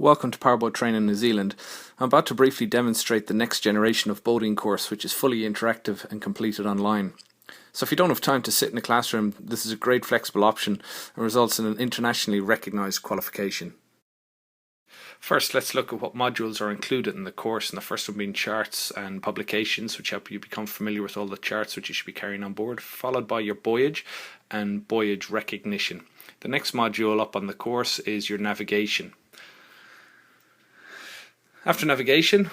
Welcome to Powerboat.Training New Zealand. I'm about to briefly demonstrate the next generation of boating course, which is fully interactive and completed online. So if you don't have time to sit in a classroom, this is a great flexible option and results in an internationally recognised qualification. First, let's look at what modules are included in the course, and the first one being charts and publications, which help you become familiar with all the charts which you should be carrying on board, followed by your Voyage and Voyage recognition. The next module up on the course is your navigation. After navigation,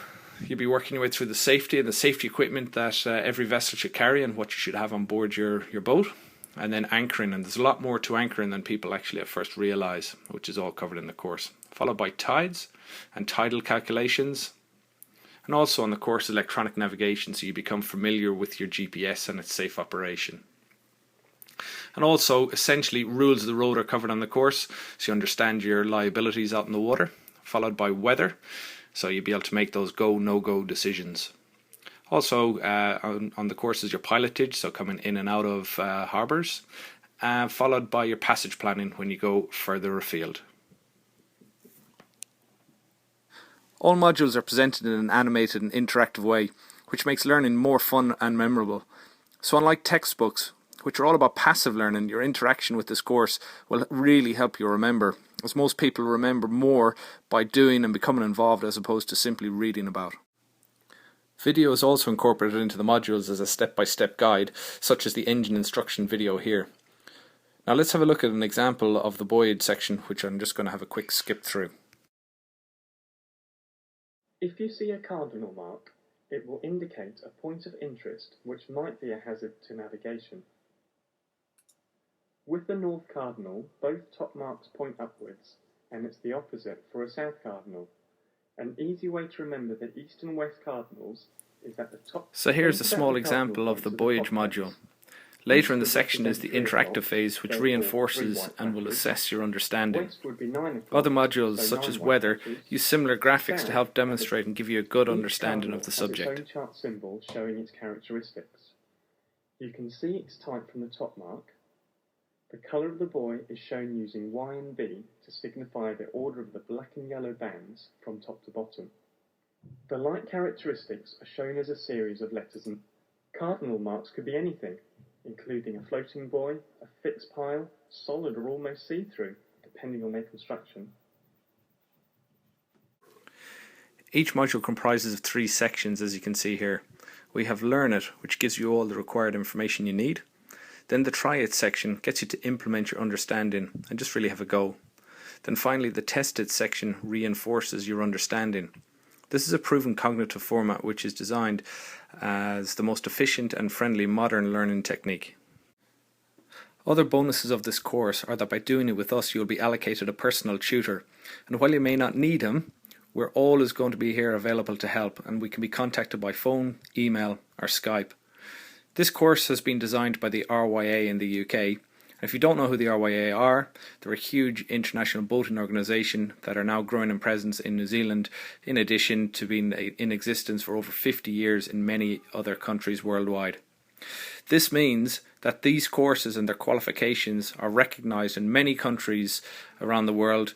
you'll be working your way through the safety and the safety equipment that every vessel should carry and what you should have on board your boat. And then anchoring, and there's a lot more to anchoring than people actually at first realise, which is all covered in the course. Followed by tides and tidal calculations. And also on the course, electronic navigation, so you become familiar with your GPS and its safe operation. And also, essentially, rules of the road are covered on the course, so you understand your liabilities out in the water. Followed by weather, so you'll be able to make those go, no-go decisions. Also on the course is your pilotage, so coming in and out of harbours, followed by your passage planning when you go further afield. All modules are presented in an animated and interactive way, which makes learning more fun and memorable. So unlike textbooks, which are all about passive learning, your interaction with this course will really help you remember, as most people remember more by doing and becoming involved as opposed to simply reading about. Video is also incorporated into the modules as a step-by-step guide, such as the engine instruction video here. Now let's have a look at an example of the Voyage section, which I'm just going to have a quick skip through. If you see a cardinal mark, it will indicate a point of interest which might be a hazard to navigation. With the north cardinal, both top marks point upwards, and it's the opposite for a south cardinal. An easy way to remember the east and west cardinals is that the top... So here's a small example of the Voyage module. Later in the section is the interactive phase, which reinforces and will assess your understanding. Other modules, such as weather, use similar graphics to help demonstrate and give you a good understanding of the subject. A chart symbol showing its characteristics. You can see its type from the top mark. The colour of the buoy is shown using Y and B to signify the order of the black and yellow bands from top to bottom. The light characteristics are shown as a series of letters, and cardinal marks could be anything, including a floating buoy, a fixed pile, solid or almost see-through, depending on their construction. Each module comprises of 3 sections, as you can see here. We have Learn It, which gives you all the required information you need. Then the Try It section gets you to implement your understanding and just really have a go. Then finally the Test It section reinforces your understanding. This is a proven cognitive format which is designed as the most efficient and friendly modern learning technique. Other bonuses of this course are that by doing it with us you'll be allocated a personal tutor, and while you may not need him, we're always going to be here available to help, and we can be contacted by phone, email or Skype. This course has been designed by the RYA in the UK. And if you don't know who the RYA are, they're a huge international boating organisation that are now growing in presence in New Zealand, in addition to being in existence for over 50 years in many other countries worldwide. This means that these courses and their qualifications are recognised in many countries around the world,